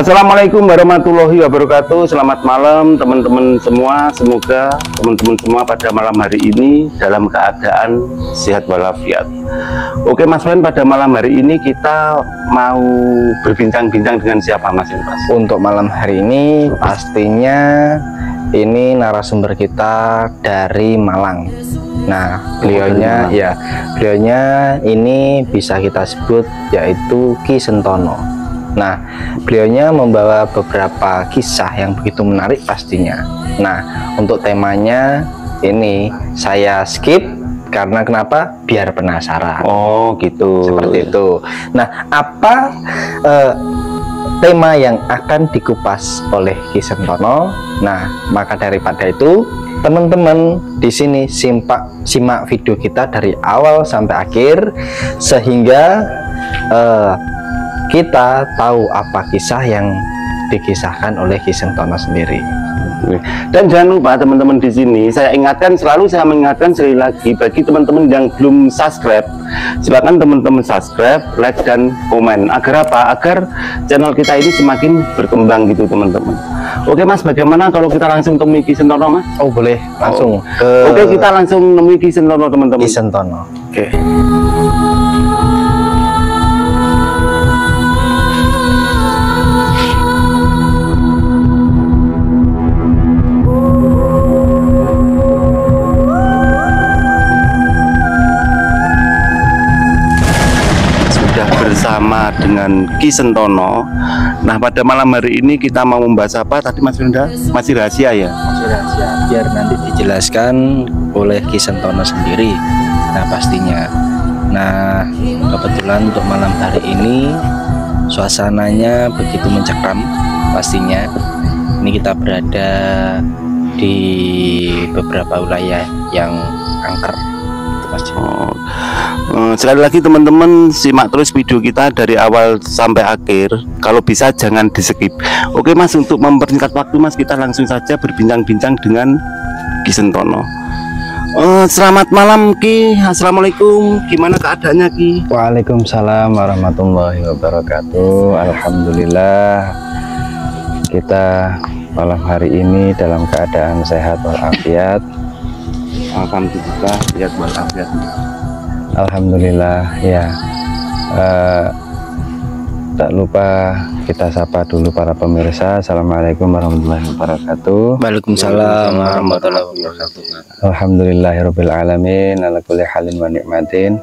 Assalamualaikum warahmatullahi wabarakatuh. Selamat malam teman-teman semua. Semoga teman-teman semua pada malam hari ini dalam keadaan sehat walafiat. Oke Mas Wen, pada malam hari ini kita mau berbincang-bincang dengan siapa Mas? Untuk malam hari ini pastinya ini narasumber kita dari Malang. Nah, beliaunya ini bisa kita sebut yaitu Ki Sentono. Nah, beliaunya membawa beberapa kisah yang begitu menarik pastinya. Nah, untuk temanya ini saya skip karena kenapa? Biar penasaran. Oh, gitu. Seperti itu. Nah, apa tema yang akan dikupas oleh Ki Sentono? Nah, maka daripada itu, teman-teman di sini simak video kita dari awal sampai akhir sehingga kita tahu apa kisah yang dikisahkan oleh Ki Sentono sendiri. Dan jangan lupa teman-teman di sini, saya mengingatkan sekali lagi bagi teman-teman yang belum subscribe, silakan teman-teman subscribe, like dan komen. Agar apa? Agar channel kita ini semakin berkembang gitu teman-teman. Oke Mas, bagaimana kalau kita langsung temui Ki Sentono Mas? Oh boleh, langsung. Oke, kita langsung temui Ki Sentono teman-teman. Ki Sentono. Oke. Bersama dengan Ki Sentono. Nah, pada malam hari ini kita mau membahas apa tadi Mas Rinda? Masih rahasia ya? Masih rahasia, biar nanti dijelaskan oleh Ki Sentono sendiri. Nah, pastinya. Nah, kebetulan untuk malam hari ini suasananya begitu mencekam pastinya. Ini kita berada di beberapa wilayah yang angker. Sekali lagi teman-teman, simak terus video kita dari awal sampai akhir. Kalau bisa jangan di skip. Oke Mas, untuk mempersingkat waktu Mas, kita langsung saja berbincang-bincang dengan Ki Sentono. Selamat malam Ki. Assalamualaikum. Gimana keadaannya Ki? Waalaikumsalam warahmatullahi wabarakatuh. Alhamdulillah kita malam hari ini dalam keadaan sehat walafiat. Alhamdulillah sehat walafiat. Alhamdulillah ya. Tak lupa kita sapa dulu para pemirsa. Assalamualaikum warahmatullahi wabarakatuh. Waalaikumsalam warahmatullahi wabarakatuh. Alhamdulillahirabbil alamin ala kulli halin wa nikmatin.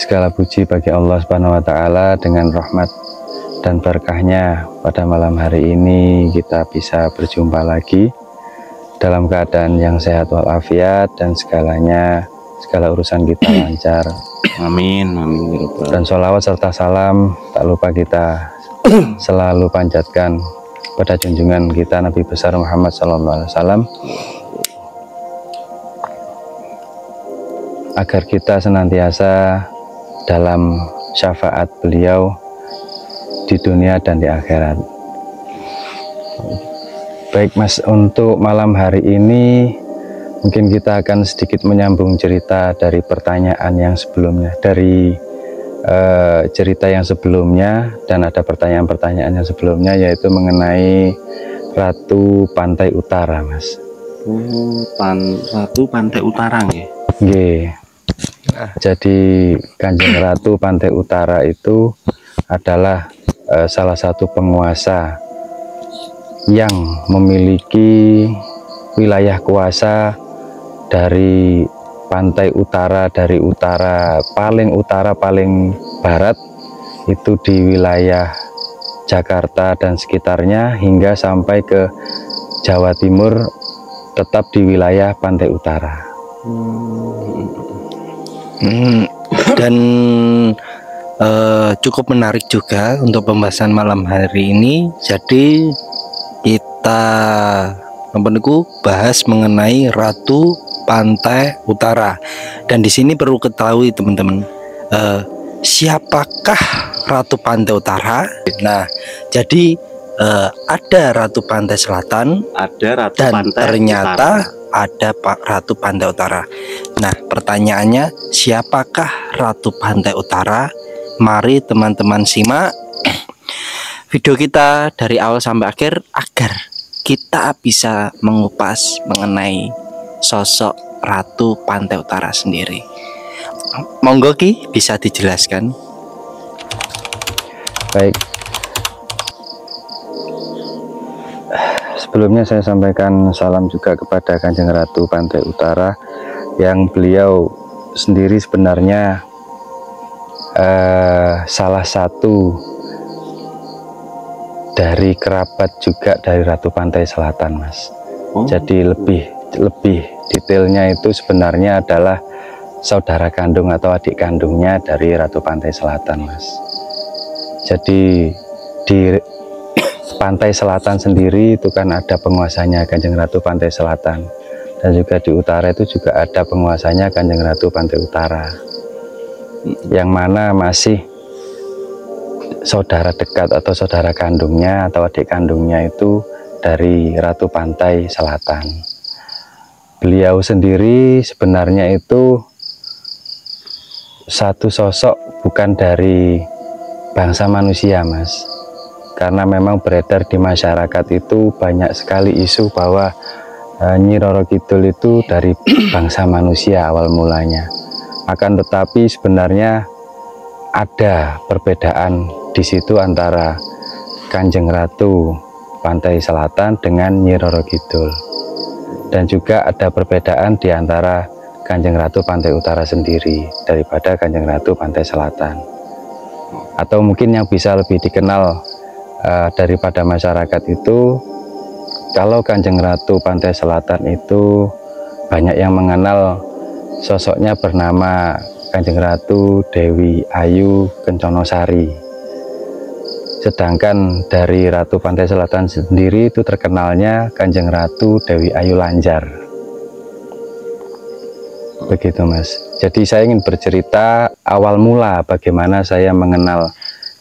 Segala puji bagi Allah Subhanahu wa taala, dengan rahmat dan berkahnya pada malam hari ini kita bisa berjumpa lagi dalam keadaan yang sehat walafiat dan segala urusan kita lancar. Amin, amin. Dan sholawat serta salam tak lupa kita selalu panjatkan pada junjungan kita Nabi besar Muhammad SAW, agar kita senantiasa dalam syafaat beliau di dunia dan di akhirat. Baik Mas, untuk malam hari ini mungkin kita akan sedikit menyambung cerita dari pertanyaan yang sebelumnya, dari cerita yang sebelumnya, dan ada pertanyaan-pertanyaan yang sebelumnya, yaitu mengenai Ratu Pantai Utara Mas. Ratu Pantai Utara ya? Jadi Kanjeng Ratu Pantai Utara itu adalah salah satu penguasa yang memiliki wilayah kuasa dari pantai utara, dari paling utara paling barat itu di wilayah Jakarta dan sekitarnya, hingga sampai ke Jawa Timur tetap di wilayah pantai utara. Dan cukup menarik juga untuk pembahasan malam hari ini. Jadi kita bahas mengenai Ratu Pantai Utara. Dan di sini perlu ketahui teman-teman, siapakah Ratu Pantai Utara? Nah, jadi ada Ratu Pantai Selatan, ada Ratu dan Pantai ternyata Utara. Ada Ratu Pantai Utara. Nah, pertanyaannya, siapakah Ratu Pantai Utara? Mari teman-teman simak video kita dari awal sampai akhir agar kita bisa mengupas mengenai sosok Ratu Pantai Utara sendiri. Monggo Ki, bisa dijelaskan? Baik. Sebelumnya saya sampaikan salam juga kepada Kanjeng Ratu Pantai Utara, yang beliau sendiri sebenarnya salah satu dari kerabat juga dari Ratu Pantai Selatan, Mas. Jadi lebih detailnya itu sebenarnya adalah saudara kandung atau adik kandungnya dari Ratu Pantai Selatan, Mas. Jadi di Pantai Selatan sendiri itu kan ada penguasanya Kanjeng Ratu Pantai Selatan, dan juga di utara itu juga ada penguasanya Kanjeng Ratu Pantai Utara, yang mana masih saudara dekat atau saudara kandungnya atau adik kandungnya itu dari Ratu Pantai Selatan. Beliau sendiri sebenarnya itu satu sosok bukan dari bangsa manusia, Mas, karena memang beredar di masyarakat itu banyak sekali isu bahwa Nyi Roro Kidul itu dari bangsa manusia awal mulanya. Akan tetapi sebenarnya ada perbedaan di situ antara Kanjeng Ratu Pantai Selatan dengan Nyi Roro Kidul, dan juga ada perbedaan di antara Kanjeng Ratu Pantai Utara sendiri daripada Kanjeng Ratu Pantai Selatan. Atau mungkin yang bisa lebih dikenal daripada masyarakat itu, kalau Kanjeng Ratu Pantai Selatan itu banyak yang mengenal sosoknya bernama Kanjeng Ratu Dewi Ayu Kenconosari. Sedangkan dari Ratu Pantai Selatan sendiri itu terkenalnya Kanjeng Ratu Dewi Ayu Lanjar. Begitu, Mas. Jadi saya ingin bercerita awal mula bagaimana saya mengenal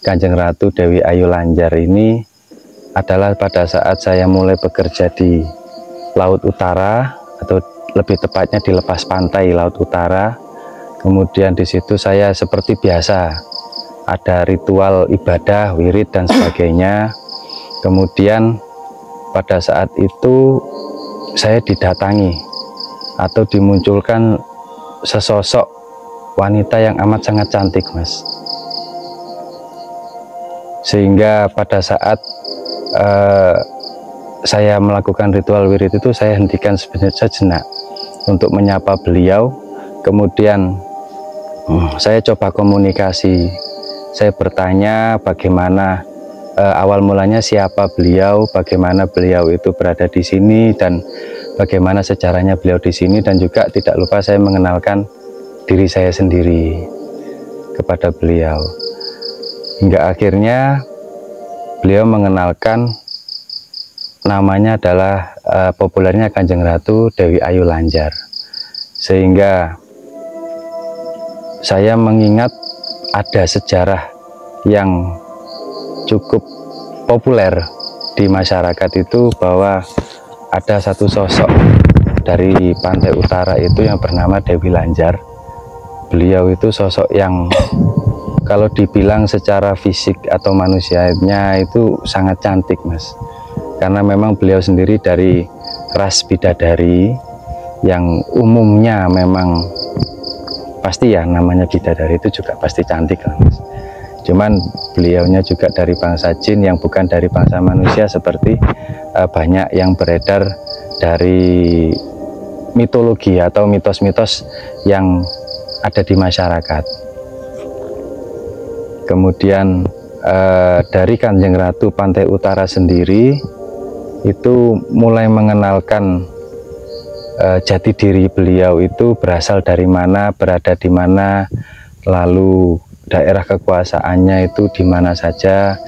Kanjeng Ratu Dewi Ayu Lanjar ini adalah pada saat saya mulai bekerja di Laut Utara, atau lebih tepatnya di lepas pantai Laut Utara. Kemudian di situ saya seperti biasa ada ritual ibadah, wirid dan sebagainya. Kemudian pada saat itu saya didatangi atau dimunculkan sesosok wanita yang amat sangat cantik, Mas. Sehingga pada saat saya melakukan ritual wirid itu, saya hentikan sejenak untuk menyapa beliau. Kemudian saya coba komunikasi, saya bertanya bagaimana awal mulanya, siapa beliau, bagaimana beliau itu berada di sini, dan bagaimana sejarahnya beliau di sini, dan juga tidak lupa saya mengenalkan diri saya sendiri kepada beliau. Hingga akhirnya beliau mengenalkan namanya adalah populernya Kanjeng Ratu Dewi Ayu Lanjar. Sehingga saya mengingat ada sejarah yang cukup populer di masyarakat itu, bahwa ada satu sosok dari Pantai Utara itu yang bernama Dewi Lanjar. Beliau itu sosok yang kalau dibilang secara fisik atau manusianya itu sangat cantik, Mas. Karena memang beliau sendiri dari ras bidadari, yang umumnya memang pasti ya namanya bidadari itu juga pasti cantik lah, Mas. Cuman beliaunya juga dari bangsa jin yang bukan dari bangsa manusia, seperti banyak yang beredar dari mitologi atau mitos-mitos yang ada di masyarakat. Kemudian dari Kanjeng Ratu Pantai Utara sendiri itu mulai mengenalkan jati diri beliau itu berasal dari mana, berada di mana, lalu daerah kekuasaannya itu di mana saja,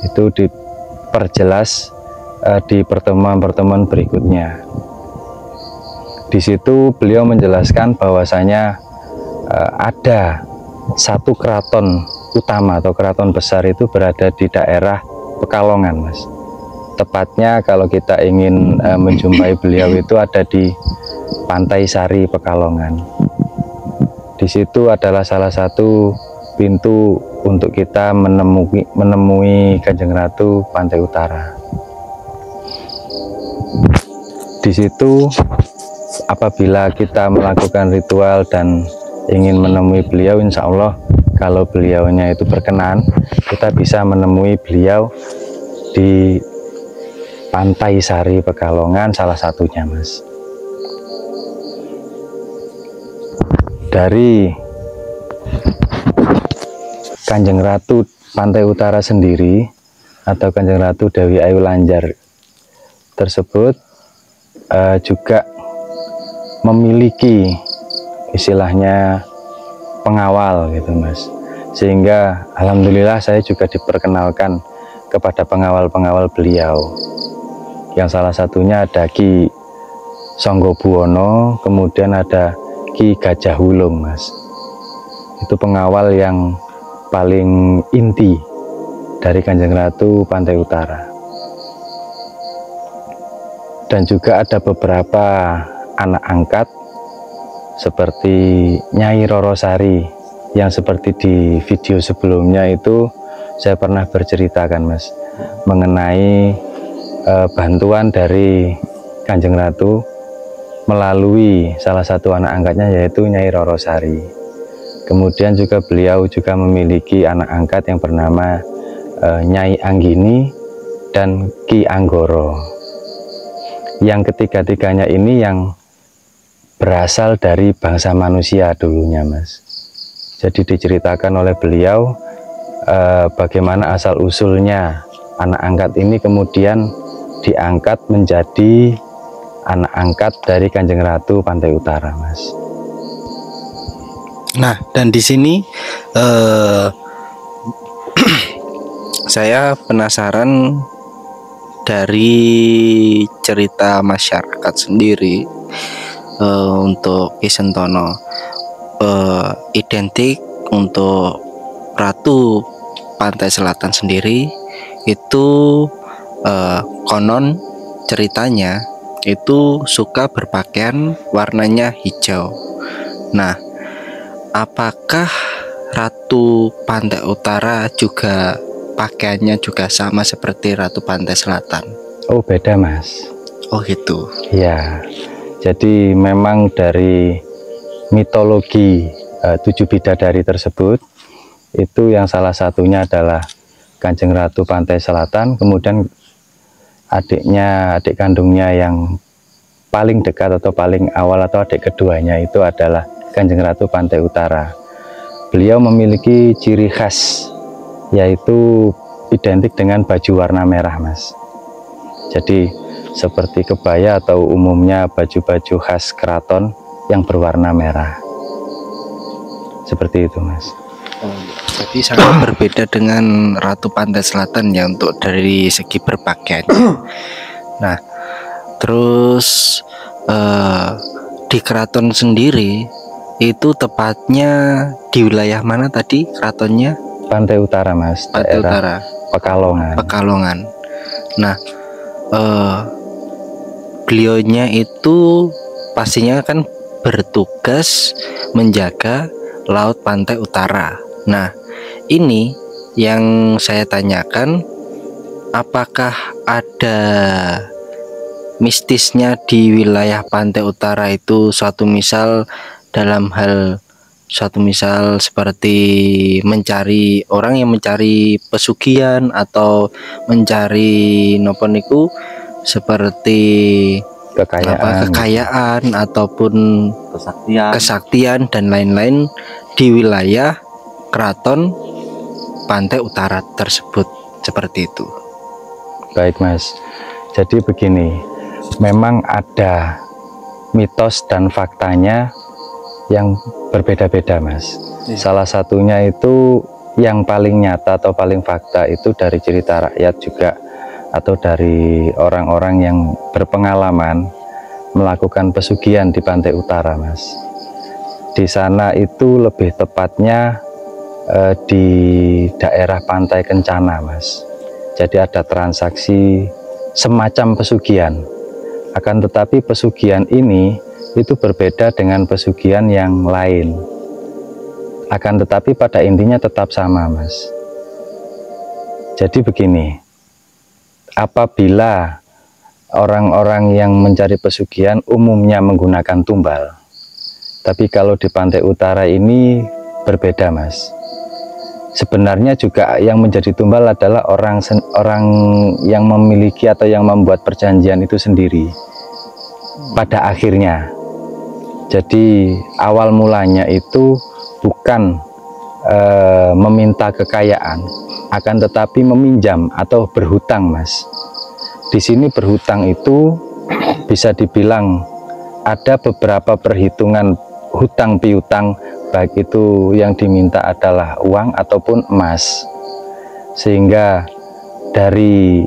itu diperjelas di pertemuan-pertemuan berikutnya. Di situ beliau menjelaskan bahwasanya ada satu keraton utama atau keraton besar itu berada di daerah Pekalongan, Mas. Tepatnya kalau kita ingin menjumpai beliau itu ada di Pantai Sari Pekalongan. Di situ adalah salah satu pintu untuk kita menemui Kanjeng Ratu Pantai Utara. Di situ apabila kita melakukan ritual dan ingin menemui beliau, insya Allah kalau beliaunya itu berkenan, kita bisa menemui beliau di Pantai Sari Pekalongan salah satunya, Mas. Dari Kanjeng Ratu Pantai Utara sendiri atau Kanjeng Ratu Dewi Ayu Lanjar tersebut juga memiliki istilahnya pengawal gitu, Mas. Sehingga alhamdulillah saya juga diperkenalkan kepada pengawal-pengawal beliau, yang salah satunya ada Ki Songgobuwono, kemudian ada Ki Gajah Wulung, Mas. Itu pengawal yang paling inti dari Kanjeng Ratu Pantai Utara. Dan juga ada beberapa anak angkat seperti Nyai Rorosari, yang seperti di video sebelumnya itu saya pernah berceritakan, Mas, mengenai bantuan dari Kanjeng Ratu melalui salah satu anak angkatnya, yaitu Nyai Rorosari. Kemudian juga beliau juga memiliki anak angkat yang bernama Nyai Anggini dan Ki Anggoro. Yang ketiga-tiganya ini yang berasal dari bangsa manusia dulunya, Mas. Jadi diceritakan oleh beliau bagaimana asal-usulnya anak angkat ini kemudian diangkat menjadi anak angkat dari Kanjeng Ratu Pantai Utara, Mas. Nah, dan di sini saya penasaran dari cerita masyarakat sendiri untuk Ki Sentono, identik untuk Ratu Pantai Selatan sendiri itu konon ceritanya itu suka berpakaian warnanya hijau. Nah, apakah Ratu Pantai Utara juga pakaiannya juga sama seperti Ratu Pantai Selatan? Oh, beda, Mas. Oh gitu. Ya, jadi memang dari mitologi 7 bidadari tersebut itu yang salah satunya adalah Kanjeng Ratu Pantai Selatan, kemudian adik kandungnya yang paling dekat atau paling awal atau adik keduanya itu adalah Kanjeng Ratu Pantai Utara. Beliau memiliki ciri khas, yaitu identik dengan baju warna merah, Mas. Jadi seperti kebaya atau umumnya baju-baju khas keraton yang berwarna merah. Seperti itu, Mas. Jadi sangat berbeda dengan Ratu Pantai Selatan ya untuk dari segi berpakaian. Nah, terus di keraton sendiri itu tepatnya di wilayah mana tadi keratonnya? Pantai Utara, Mas. Pantai Utara. Pekalongan. Pekalongan. Nah, beliaunya itu pastinya kan bertugas menjaga Laut Pantai Utara. Nah, ini yang saya tanyakan, apakah ada mistisnya di wilayah Pantai Utara itu, suatu misal seperti mencari orang yang mencari pesugihan atau mencari nopo niku seperti kekayaan ataupun kesaktian dan lain-lain di wilayah Keraton Pantai Utara tersebut, seperti itu. Baik, Mas. Jadi begini, memang ada mitos dan faktanya yang berbeda-beda, Mas. Salah satunya itu yang paling nyata atau paling fakta itu dari cerita rakyat juga, atau dari orang-orang yang berpengalaman melakukan pesugihan di Pantai Utara, Mas. Di sana itu lebih tepatnya di daerah Pantai Kencana, Mas. Jadi ada transaksi semacam pesugihan. Akan tetapi pesugihan ini itu berbeda dengan pesugihan yang lain. Akan tetapi pada intinya tetap sama, Mas. Jadi begini, apabila orang-orang yang mencari pesugihan umumnya menggunakan tumbal, tapi kalau di pantai utara ini berbeda, Mas. Sebenarnya juga yang menjadi tumbal adalah orang yang memiliki atau yang membuat perjanjian itu sendiri pada akhirnya. Jadi awal mulanya itu bukan meminta kekayaan, akan tetapi meminjam atau berhutang, Mas. Di sini berhutang itu bisa dibilang ada beberapa perhitungan hutang piutang, baik itu yang diminta adalah uang ataupun emas, sehingga dari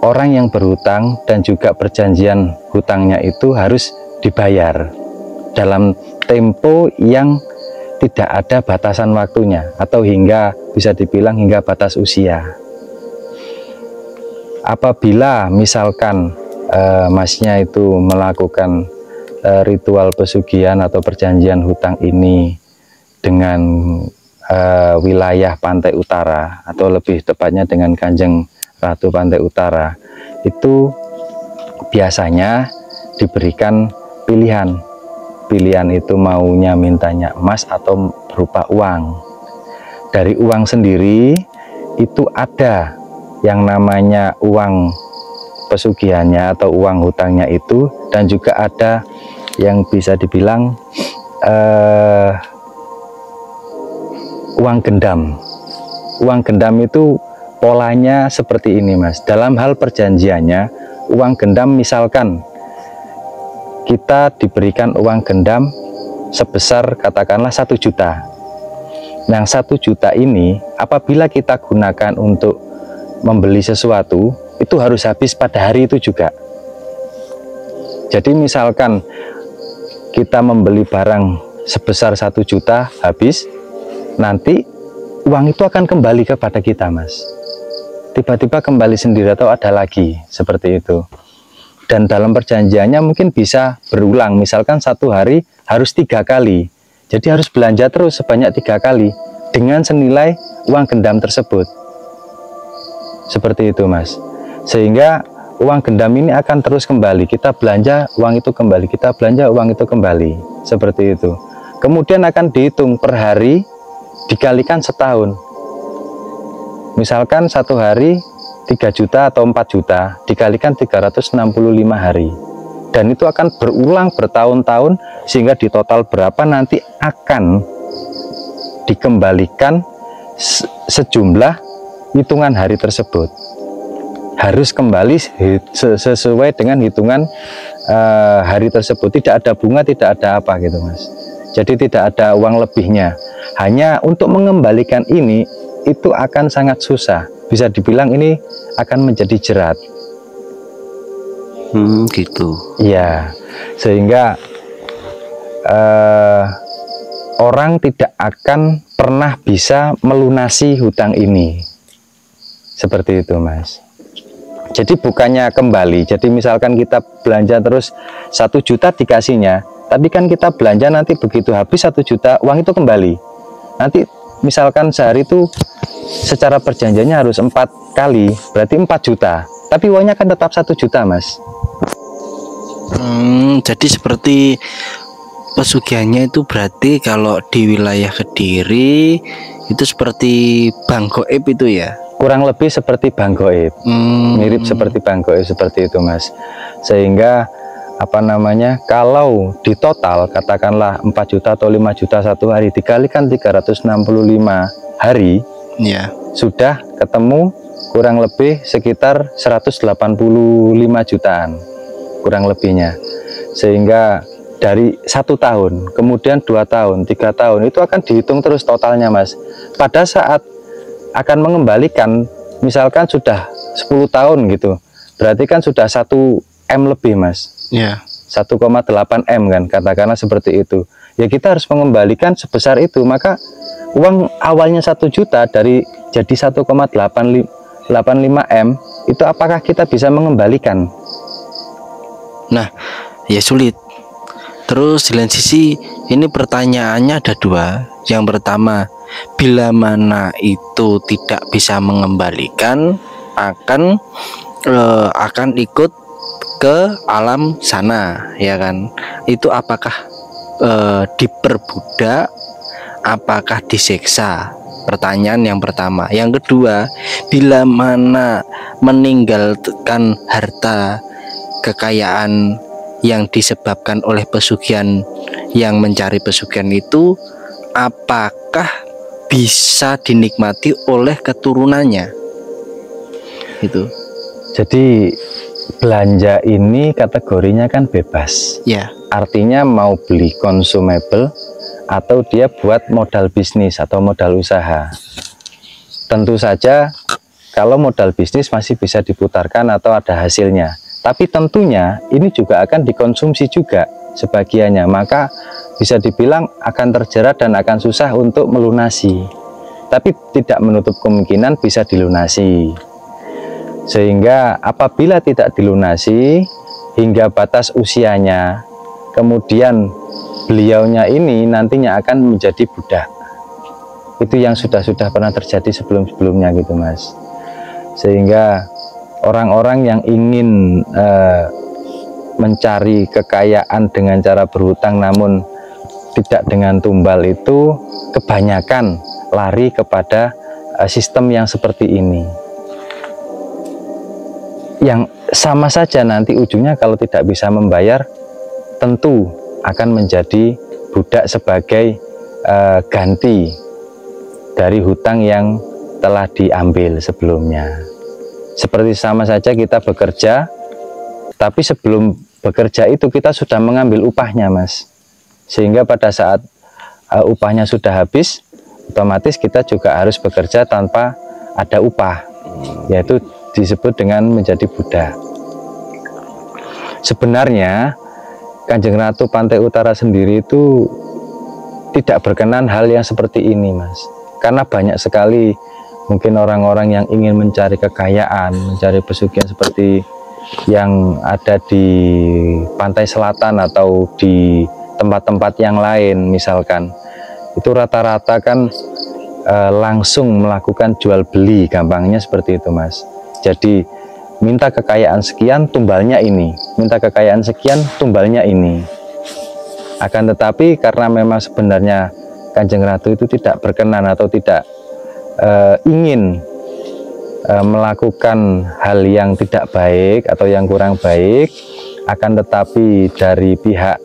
orang yang berhutang dan juga perjanjian hutangnya itu harus dibayar dalam tempo yang tidak ada batasan waktunya, atau hingga bisa dibilang hingga batas usia. Apabila misalkan masnya itu melakukan ritual pesugihan atau perjanjian hutang ini dengan wilayah pantai utara, atau lebih tepatnya dengan Kanjeng Ratu Pantai Utara, itu biasanya diberikan pilihan. Pilihan itu maunya mintanya emas atau berupa uang. Dari uang sendiri itu ada yang namanya uang pesugihannya atau uang hutangnya itu, dan juga ada yang bisa dibilang uang gendam. Uang gendam itu polanya seperti ini, Mas. Dalam hal perjanjiannya, uang gendam misalkan kita diberikan uang gendam sebesar katakanlah 1 juta. Yang 1 juta ini apabila kita gunakan untuk membeli sesuatu, itu harus habis pada hari itu juga. Jadi misalkan kita membeli barang sebesar 1 juta habis, nanti uang itu akan kembali kepada kita, Mas. Tiba-tiba kembali sendiri atau ada lagi, seperti itu. Dan dalam perjanjiannya mungkin bisa berulang, misalkan 1 hari harus 3 kali, jadi harus belanja terus sebanyak 3 kali dengan senilai uang gendam tersebut, seperti itu, Mas. Sehingga uang gendam ini akan terus kembali, kita belanja uang itu kembali, kita belanja uang itu kembali, seperti itu. Kemudian akan dihitung per hari dikalikan setahun. Misalkan 1 hari 3 juta atau 4 juta dikalikan 365 hari, dan itu akan berulang bertahun-tahun, sehingga di total berapa nanti akan dikembalikan sejumlah hitungan hari tersebut. Harus kembali sesuai dengan hitungan hari tersebut, tidak ada bunga, tidak ada apa gitu, Mas. Jadi tidak ada uang lebihnya. Hanya untuk mengembalikan ini itu akan sangat susah, bisa dibilang ini akan menjadi jerat. Gitu. Ya, sehingga orang tidak akan pernah bisa melunasi hutang ini, seperti itu, Mas. Jadi bukannya kembali, jadi misalkan kita belanja terus 1 juta dikasihnya, tapi kan kita belanja nanti begitu habis 1 juta, uang itu kembali. Nanti misalkan sehari itu secara perjanjiannya harus 4 kali, berarti 4 juta, tapi uangnya kan tetap 1 juta, Mas. Jadi seperti pesugihannya itu berarti kalau di wilayah Kediri itu seperti bank goib itu ya? Kurang lebih seperti bank goib, mirip seperti bank goib, seperti itu, Mas. Sehingga apa namanya, kalau di total katakanlah 4 juta atau 5 juta 1 hari dikalikan 365 hari, ya, sudah ketemu kurang lebih sekitar 185 jutaan kurang lebihnya. Sehingga dari 1 tahun, kemudian 2 tahun, 3 tahun, itu akan dihitung terus totalnya, Mas. Pada saat akan mengembalikan, misalkan sudah 10 tahun gitu, berarti kan sudah 1 M lebih, Mas. ya, 1,8 M kan, katakanlah seperti itu. Ya kita harus mengembalikan sebesar itu, maka uang awalnya 1 juta dari jadi 1,85 M, itu apakah kita bisa mengembalikan? nah ya sulit. Terus di lain sisi ini pertanyaannya ada dua. Yang pertama, bila mana itu tidak bisa mengembalikan akan ikut ke alam sana, ya kan? Itu apakah diperbudak, apakah disiksa? Pertanyaan yang pertama. Yang kedua, bila mana meninggalkan harta kekayaan yang disebabkan oleh pesugihan, yang mencari pesugihan itu, apakah bisa dinikmati oleh keturunannya? Itu. Jadi belanja ini kategorinya kan bebas. Ya. Artinya mau beli consumable atau dia buat modal bisnis atau modal usaha. Tentu saja kalau modal bisnis masih bisa diputarkan atau ada hasilnya. Tapi tentunya ini juga akan dikonsumsi juga sebagiannya. Maka bisa dibilang akan terjerat dan akan susah untuk melunasi. Tapi tidak menutup kemungkinan bisa dilunasi. Sehingga apabila tidak dilunasi hingga batas usianya, kemudian beliaunya ini nantinya akan menjadi budak. Itu yang sudah pernah terjadi sebelum-sebelumnya gitu Mas. Sehingga orang-orang yang ingin mencari kekayaan dengan cara berhutang namun tidak dengan tumbal itu kebanyakan lari kepada sistem yang seperti ini. Yang sama saja nanti ujungnya kalau tidak bisa membayar tentu akan menjadi budak sebagai ganti dari hutang yang telah diambil sebelumnya. Seperti sama saja kita bekerja, tapi sebelum bekerja itu kita sudah mengambil upahnya Mas. Sehingga pada saat upahnya sudah habis, otomatis kita juga harus bekerja tanpa ada upah, yaitu disebut dengan menjadi budak. Sebenarnya Kanjeng Ratu Pantai Utara sendiri itu tidak berkenan hal yang seperti ini Mas, karena banyak sekali mungkin orang-orang yang ingin mencari kekayaan, mencari pesugihan seperti yang ada di pantai selatan atau di tempat-tempat yang lain misalkan, itu rata-rata kan langsung melakukan jual beli, gampangnya seperti itu Mas. Jadi minta kekayaan sekian, tumbalnya ini, minta kekayaan sekian, tumbalnya ini. Akan tetapi karena memang sebenarnya Kanjeng Ratu itu tidak berkenan atau tidak ingin melakukan hal yang tidak baik atau yang kurang baik, akan tetapi dari pihak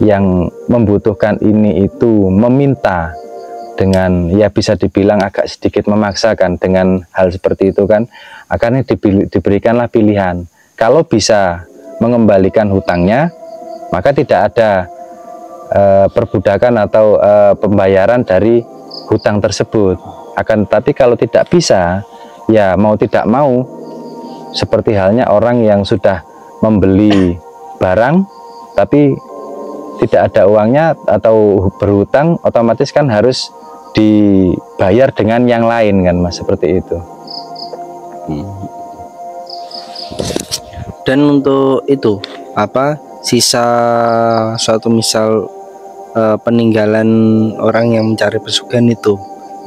yang membutuhkan ini itu meminta dengan ya bisa dibilang agak sedikit memaksakan dengan hal seperti itu kan, akhirnya diberikanlah pilihan. Kalau bisa mengembalikan hutangnya, maka tidak ada perbudakan atau pembayaran dari hutang tersebut. Akan tetapi kalau tidak bisa, ya mau tidak mau, seperti halnya orang yang sudah membeli barang tapi tidak ada uangnya atau berhutang, otomatis kan harus dibayar dengan yang lain kan Mas, seperti itu. Dan untuk itu apa sisa suatu misal peninggalan orang yang mencari pesugihan itu,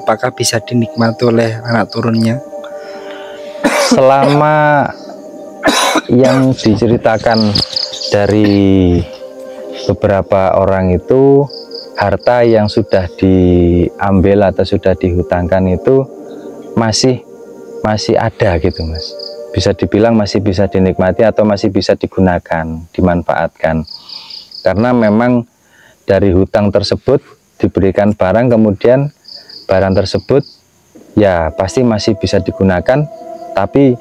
apakah bisa dinikmati oleh anak turunnya? Selama yang diceritakan dari beberapa orang itu, harta yang sudah diambil atau sudah dihutangkan itu masih ada gitu Mas. Bisa dibilang masih bisa dinikmati atau masih bisa digunakan, dimanfaatkan. Karena memang dari hutang tersebut diberikan barang, kemudian barang tersebut ya pasti masih bisa digunakan, tapi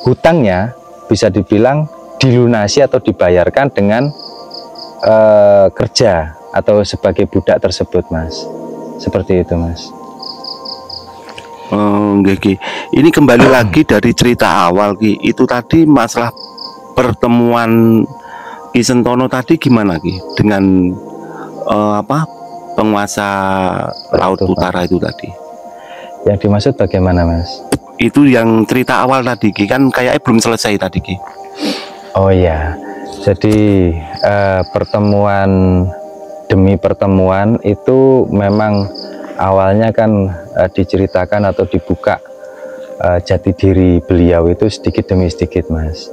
hutangnya bisa dibilang dilunasi atau dibayarkan dengan kerja atau sebagai budak tersebut Mas. Seperti itu Mas. Ki. Ini kembali lagi dari cerita awal Ki. Itu tadi masalah pertemuan Ki Sentono tadi gimana Ki dengan penguasa Laut Utara itu tadi? Yang dimaksud bagaimana Mas? Itu yang cerita awal tadi Ki, kan kayaknya belum selesai tadi Ki. Oh ya, Jadi pertemuan demi pertemuan itu memang awalnya kan diceritakan atau dibuka jati diri beliau itu sedikit demi sedikit, Mas.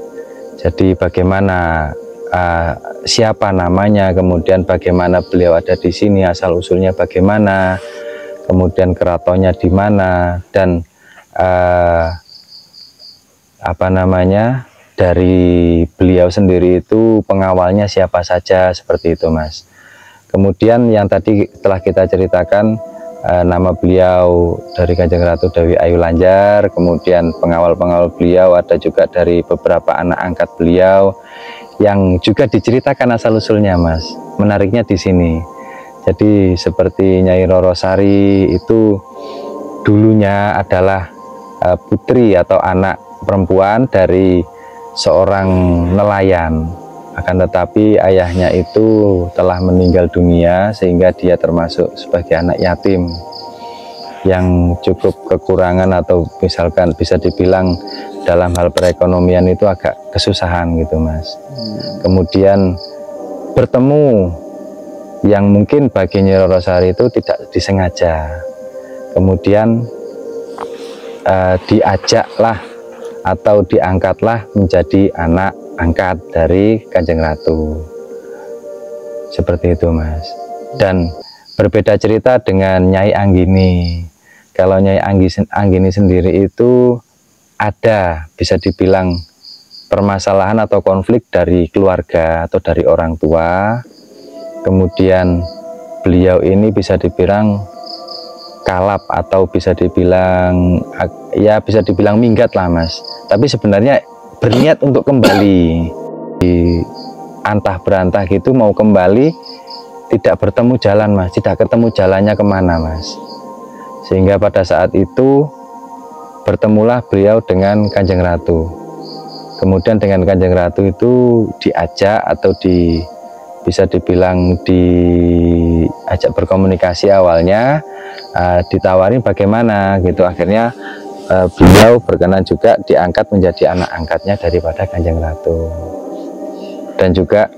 Jadi bagaimana siapa namanya, kemudian bagaimana beliau ada di sini, asal usulnya bagaimana, kemudian keratonnya di mana, dan apa namanya, dari beliau sendiri itu pengawalnya siapa saja, seperti itu, Mas. Kemudian yang tadi telah kita ceritakan, nama beliau dari Kanjeng Ratu Dewi Ayu Lanjar, kemudian pengawal-pengawal beliau ada juga dari beberapa anak angkat beliau yang juga diceritakan asal usulnya, Mas. Menariknya di sini. Jadi seperti Nyai Rorosari itu dulunya adalah putri atau anak perempuan dari seorang nelayan. Akan tetapi ayahnya itu telah meninggal dunia sehingga dia termasuk sebagai anak yatim yang cukup kekurangan atau misalkan bisa dibilang dalam hal perekonomian itu agak kesusahan gitu, Mas. Kemudian bertemu yang mungkin bagi Nyai Rorosari itu tidak disengaja. Kemudian diajaklah atau diangkatlah menjadi anak angkat dari Kanjeng Ratu, seperti itu, Mas. Dan berbeda cerita dengan Nyai Anggini. Kalau Nyai Anggini sendiri itu ada bisa dibilang permasalahan atau konflik dari keluarga atau dari orang tua. Kemudian beliau ini bisa dibilang kalap atau bisa dibilang ya bisa dibilang minggat lah, Mas. Tapi sebenarnya berniat untuk kembali, di antah berantah gitu mau kembali, tidak bertemu jalan, Mas, tidak ketemu jalannya kemana, Mas. Sehingga pada saat itu bertemulah beliau dengan Kanjeng Ratu. Kemudian dengan Kanjeng Ratu itu diajak atau bisa dibilang diajak berkomunikasi awalnya, ditawarin bagaimana gitu. Akhirnya beliau berkenan juga diangkat menjadi anak angkatnya daripada Kanjeng Ratu. Dan juga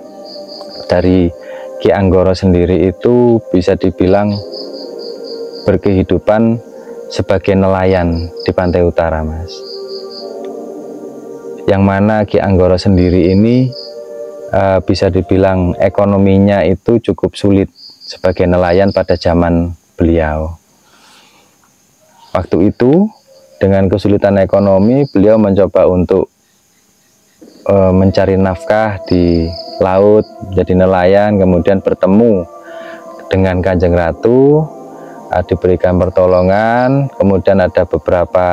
dari Ki Anggoro sendiri itu bisa dibilang berkehidupan sebagai nelayan di pantai utara, Mas. Yang mana Ki Anggoro sendiri ini bisa dibilang ekonominya itu cukup sulit sebagai nelayan pada zaman beliau. Waktu itu dengan kesulitan ekonomi, beliau mencoba untuk mencari nafkah di laut, jadi nelayan, kemudian bertemu dengan Kanjeng Ratu, diberikan pertolongan, kemudian ada beberapa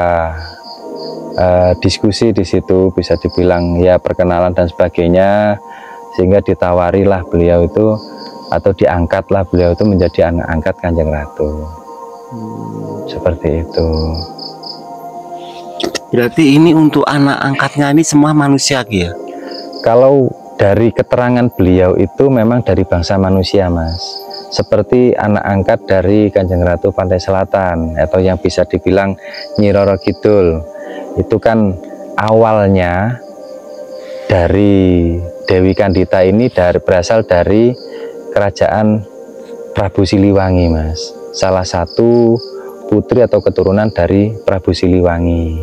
diskusi di situ, bisa dibilang ya perkenalan dan sebagainya, sehingga ditawarilah beliau itu atau diangkatlah beliau itu menjadi anak angkat Kanjeng Ratu. Seperti itu. Berarti ini untuk anak angkatnya ini semua manusia ya? Kalau dari keterangan beliau itu memang dari bangsa manusia, Mas. Seperti anak angkat dari Kanjeng Ratu Pantai Selatan atau yang bisa dibilang Nyi Roro Kidul. Itu kan awalnya dari Dewi Kandita ini berasal dari kerajaan Prabu Siliwangi, Mas. Salah satu putri atau keturunan dari Prabu Siliwangi,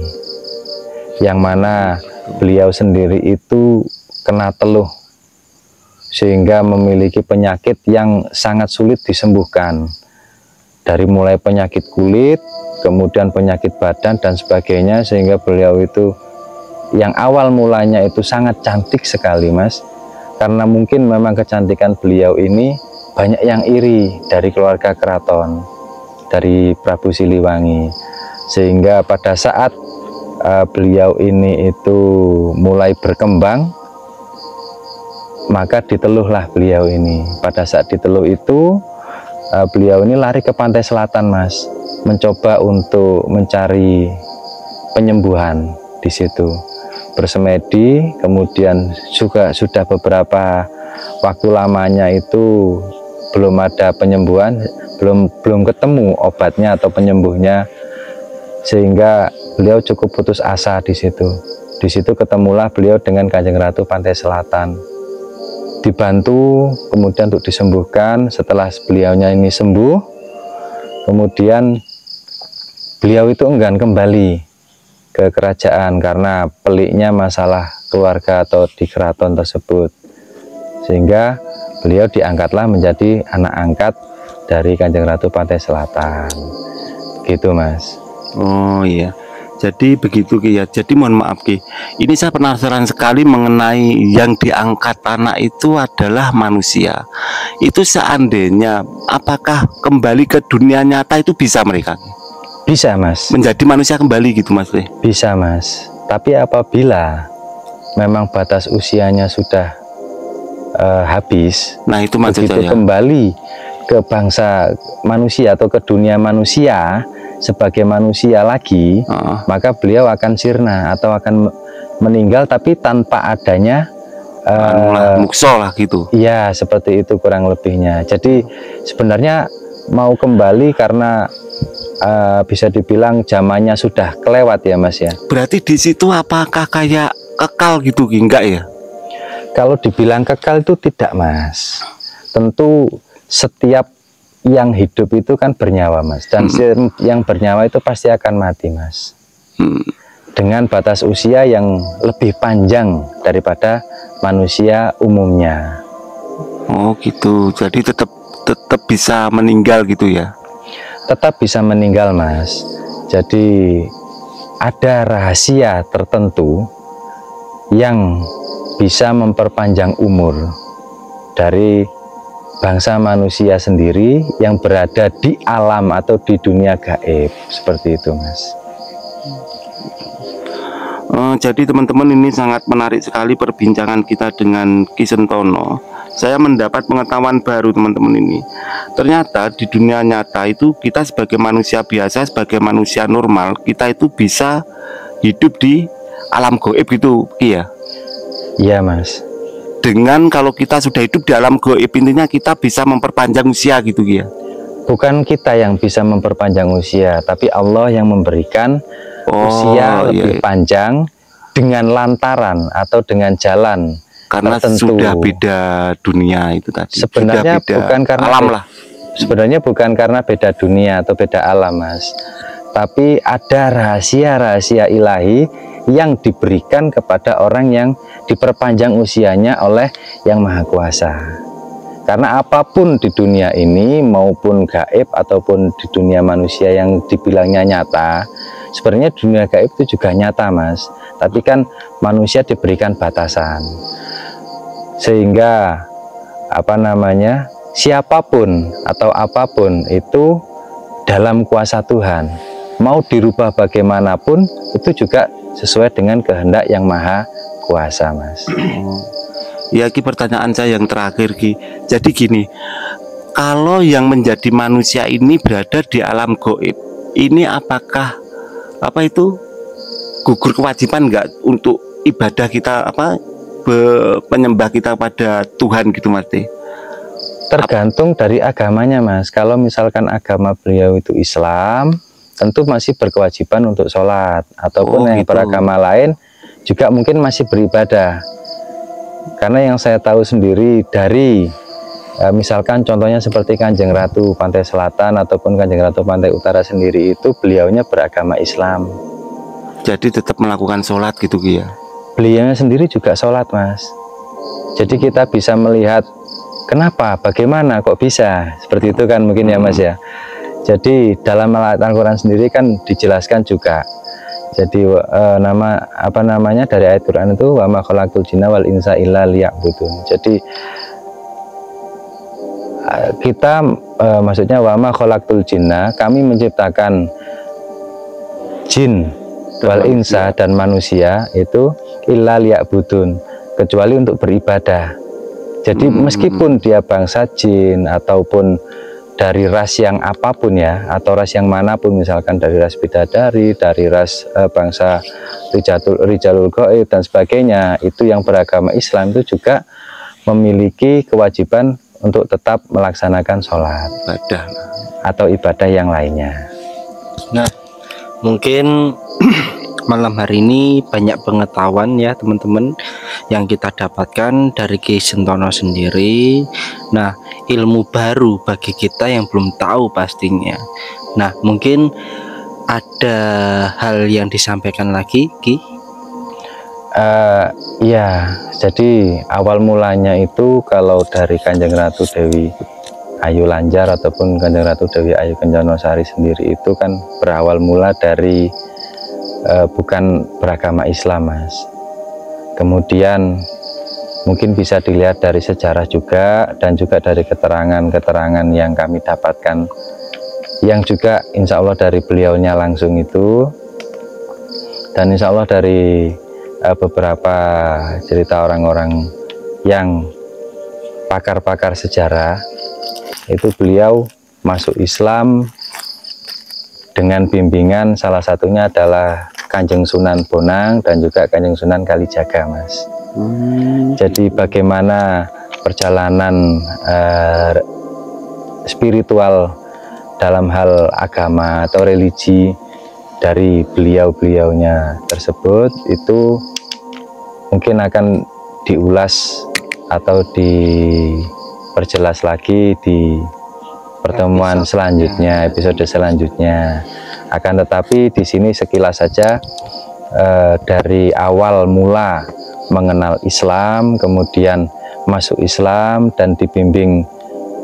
yang mana beliau sendiri itu kena teluh sehingga memiliki penyakit yang sangat sulit disembuhkan, dari mulai penyakit kulit, kemudian penyakit badan dan sebagainya, sehingga beliau itu yang awal mulanya itu sangat cantik sekali, Mas, karena mungkin memang kecantikan beliau ini banyak yang iri dari keluarga keraton, dari Prabu Siliwangi, sehingga pada saat beliau ini itu mulai berkembang, maka diteluhlah beliau ini. Pada saat diteluh itu beliau ini lari ke pantai selatan, Mas, mencoba untuk mencari penyembuhan di situ, bersemedi. Kemudian juga sudah beberapa waktu lamanya itu belum ada penyembuhan, belum ketemu obatnya atau penyembuhnya, sehingga beliau cukup putus asa di situ. Di situ ketemulah beliau dengan Kanjeng Ratu Pantai Selatan. dibantu kemudian untuk disembuhkan. Setelah beliaunya ini sembuh, kemudian beliau itu enggan kembali ke kerajaan karena peliknya masalah keluarga atau di keraton tersebut, sehingga beliau diangkatlah menjadi anak angkat dari Kanjeng Ratu Pantai Selatan, gitu Mas. Oh iya, jadi begitu Ki ya. Jadi mohon maaf Ki, ini saya penasaran sekali mengenai yang diangkat anak itu adalah manusia. Itu seandainya apakah kembali ke dunia nyata itu bisa mereka Bisa Mas, menjadi manusia kembali gitu Mas Le? bisa Mas. Tapi apabila memang batas usianya sudah habis, Nah itu maksud begitu saya. kembali ke bangsa manusia atau ke dunia manusia sebagai manusia lagi, maka beliau akan sirna atau akan meninggal, tapi tanpa adanya mukso lah gitu. iya, seperti itu kurang lebihnya. Jadi sebenarnya mau kembali karena bisa dibilang zamannya sudah kelewat ya Mas ya. Berarti di situ apakah kayak kekal gitu Ki? Enggak ya? Kalau dibilang kekal itu tidak Mas. Tentu setiap yang hidup itu kan bernyawa Mas, dan yang bernyawa itu pasti akan mati Mas, dengan batas usia yang lebih panjang daripada manusia umumnya. Oh gitu, jadi tetap bisa meninggal gitu ya? Tetap bisa meninggal Mas. Jadi ada rahasia tertentu yang bisa memperpanjang umur dari bangsa manusia sendiri yang berada di alam atau di dunia gaib, seperti itu Mas. Jadi teman-teman, ini sangat menarik sekali perbincangan kita dengan Ki Sentono. Saya mendapat pengetahuan baru teman-teman ini. Ternyata di dunia nyata itu kita sebagai manusia biasa, sebagai manusia normal, kita itu bisa hidup di alam gaib gitu Ki ya? Iya Mas. Dengan kalau kita sudah hidup di alam gaib, intinya kita bisa memperpanjang usia gitu Ki ya? Bukan kita yang bisa memperpanjang usia, tapi Allah yang memberikan usia lebih panjang dengan lantaran atau dengan jalan karena tertentu. Sudah beda dunia itu tadi. Sebenarnya beda bukan karena alam lah. Sebenarnya bukan karena beda dunia atau beda alam Mas, tapi ada rahasia-rahasia ilahi yang diberikan kepada orang yang diperpanjang usianya oleh Yang Maha Kuasa. Karena apapun di dunia ini, maupun gaib ataupun di dunia manusia yang dibilangnya nyata, sebenarnya dunia gaib itu juga nyata Mas, tapi kan manusia diberikan batasan, sehingga siapapun atau apapun itu dalam kuasa Tuhan, mau dirubah bagaimanapun itu juga sesuai dengan kehendak Yang Maha Kuasa Mas. Ya Ki, pertanyaan saya yang terakhir Ki, jadi gini, kalau yang menjadi manusia ini berada di alam gaib, ini apakah gugur kewajiban nggak untuk ibadah kita, penyembah kita pada Tuhan gitu Mas? Tergantung dari agamanya Mas. Kalau misalkan agama beliau itu Islam, tentu masih berkewajiban untuk sholat, ataupun yang beragama lain juga mungkin masih beribadah. Karena yang saya tahu sendiri dari misalkan contohnya seperti Kanjeng Ratu Pantai Selatan ataupun Kanjeng Ratu Pantai Utara sendiri, itu beliaunya beragama Islam. Jadi tetap melakukan sholat gitu Ki ya? Beliaunya sendiri juga sholat Mas. Jadi kita bisa melihat kenapa, bagaimana, kok bisa seperti itu kan mungkin ya Mas ya. Jadi dalam Al-Quran sendiri kan dijelaskan juga. Jadi dari ayat Quran itu wa ma khalaqtul jinna wal insa illa liya'budun. Jadi kita maksudnya wa ma khalaqtul jinna, kami menciptakan jin wal insa dan manusia itu illa liya'budun, kecuali untuk beribadah. Jadi meskipun dia bangsa jin ataupun dari ras yang apapun ya, atau ras yang manapun, misalkan dari ras bidadari, dari ras bangsa Rijalul Gaib dan sebagainya, itu yang beragama Islam itu juga memiliki kewajiban untuk tetap melaksanakan sholat ibadah atau ibadah yang lainnya. Nah, mungkin malam hari ini banyak pengetahuan ya teman-teman yang kita dapatkan dari Ki Sentono sendiri. Nah, ilmu baru bagi kita yang belum tahu pastinya. Nah, mungkin ada hal yang disampaikan lagi, Ki? Ya, jadi awal mulanya itu kalau dari Kanjeng Ratu Dewi Ayu Lanjar ataupun Kanjeng Ratu Dewi Ayu Kenconosari sendiri itu kan berawal mula dari bukan beragama Islam, Mas. Kemudian mungkin bisa dilihat dari sejarah juga dan juga dari keterangan-keterangan yang kami dapatkan, yang juga insya Allah dari beliaunya langsung itu, dan insya Allah dari beberapa cerita orang-orang yang pakar-pakar sejarah, itu beliau masuk Islam dengan bimbingan salah satunya adalah Kanjeng Sunan Bonang dan juga Kanjeng Sunan Kalijaga, Mas. Jadi bagaimana perjalanan spiritual dalam hal agama atau religi dari beliau-beliaunya tersebut itu mungkin akan diulas atau diperjelas lagi di pertemuan selanjutnya, episode selanjutnya. Akan tetapi di sini sekilas saja dari awal mula mengenal Islam, kemudian masuk Islam dan dibimbing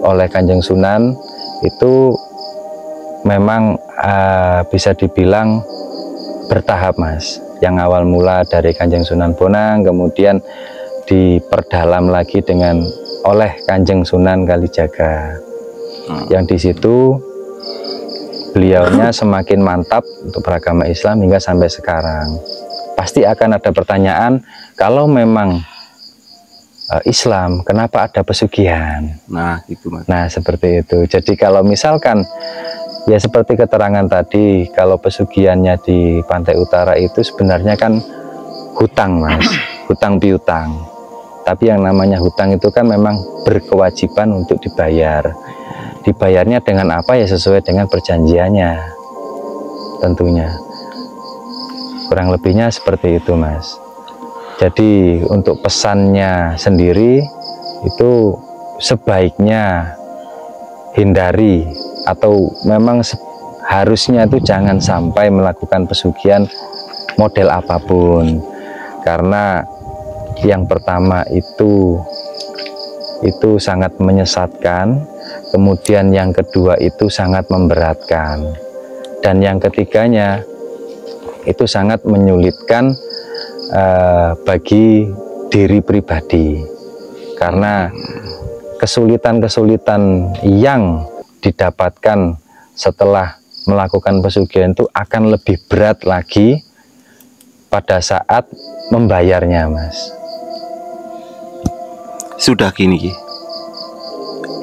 oleh Kanjeng Sunan, itu memang bisa dibilang bertahap, Mas. Yang awal mula dari Kanjeng Sunan Bonang, kemudian diperdalam lagi dengan oleh Kanjeng Sunan Kalijaga. Yang di situ beliaunya semakin mantap untuk beragama Islam hingga sampai sekarang. Pasti akan ada pertanyaan, kalau memang Islam, kenapa ada pesugihan? Nah, itu, Mas. Nah, seperti itu. Jadi kalau misalkan ya seperti keterangan tadi, kalau pesugihannya di pantai utara itu sebenarnya kan hutang, Mas, hutang piutang. Tapi yang namanya hutang itu kan memang berkewajiban untuk dibayar. Dibayarnya dengan apa ya, sesuai dengan perjanjiannya tentunya. Kurang lebihnya seperti itu, Mas. Jadi untuk pesannya sendiri itu sebaiknya hindari, atau memang harusnya itu jangan sampai melakukan pesugihan model apapun, karena yang pertama itu sangat menyesatkan, kemudian yang kedua itu sangat memberatkan, dan yang ketiganya itu sangat menyulitkan bagi diri pribadi, karena kesulitan-kesulitan yang didapatkan setelah melakukan pesugihan itu akan lebih berat lagi pada saat membayarnya, Mas. Sudah gini,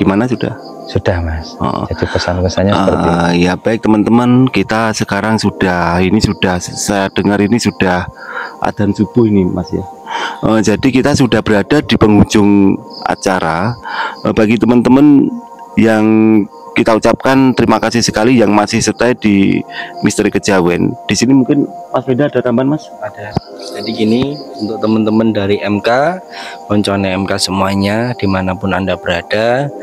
gimana sudah? Sudah, Mas. Oh. Jadi pesan-pesannya seperti itu. Ya baik teman-teman, kita sekarang sudah saya dengar ini sudah adzan subuh ini, Mas ya. Jadi kita sudah berada di penghujung acara. Bagi teman-teman yang kita ucapkan terima kasih sekali yang masih stay di Misteri Kejawen. Di sini mungkin Mas Beda ada tambahan, Mas? Ada. Jadi gini, untuk teman-teman dari MK, koncone MK semuanya dimanapun Anda berada.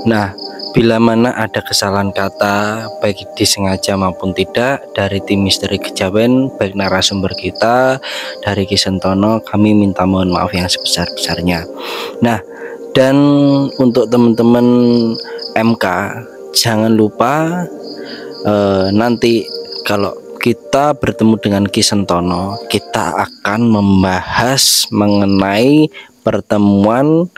Nah, bila mana ada kesalahan kata baik disengaja maupun tidak dari tim Misteri Kejawen, baik narasumber kita dari Ki Sentono, kami minta mohon maaf yang sebesar-besarnya. Nah, dan untuk teman-teman MK, jangan lupa nanti kalau kita bertemu dengan Ki Sentono, kita akan membahas mengenai pertemuan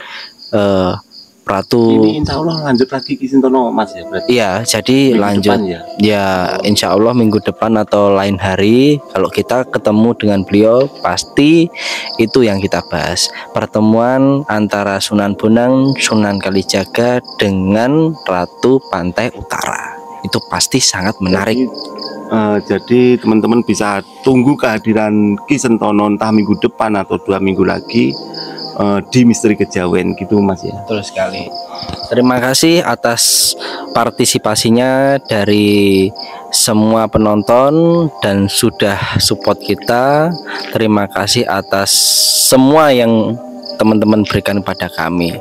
Ratu. Ini insya Allah lanjut lagi Ki Sentono, Mas ya berarti. Iya, jadi Minggu lanjut depan, ya insya Allah minggu depan atau lain hari kalau kita ketemu dengan beliau, pasti itu yang kita bahas, pertemuan antara Sunan Bonang, Sunan Kalijaga dengan Ratu Pantai Utara. Itu pasti sangat menarik. Jadi teman-teman bisa tunggu kehadiran Ki Sentono entah minggu depan atau 2 minggu lagi di Misteri Kejawen gitu, Mas ya. Betul sekali. Terima kasih atas partisipasinya dari semua penonton dan sudah support kita. Terima kasih atas semua yang teman-teman berikan pada kami.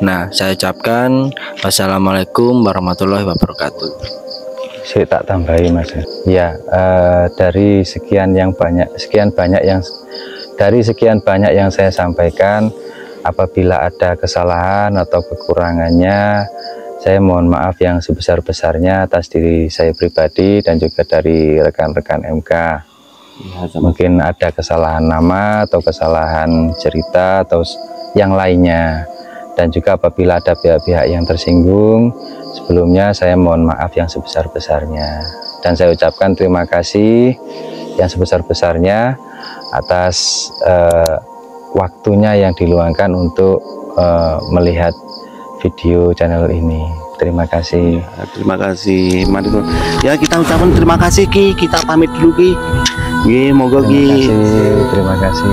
Nah, saya ucapkan wassalamualaikum warahmatullahi wabarakatuh. Saya tak tambahi Mas. Ya, dari sekian banyak yang saya sampaikan, apabila ada kesalahan atau kekurangannya, saya mohon maaf yang sebesar-besarnya atas diri saya pribadi dan juga dari rekan-rekan MK. Mungkin ada kesalahan nama atau kesalahan cerita atau yang lainnya. Dan juga apabila ada pihak-pihak yang tersinggung, sebelumnya saya mohon maaf yang sebesar-besarnya. Dan saya ucapkan terima kasih yang sebesar-besarnya atas waktunya yang diluangkan untuk melihat video channel ini. Terima kasih. Terima kasih. Mari ya kita ucapkan terima kasih Ki. Kita pamit dulu Ki. Nggih, monggo Ki. Terima kasih.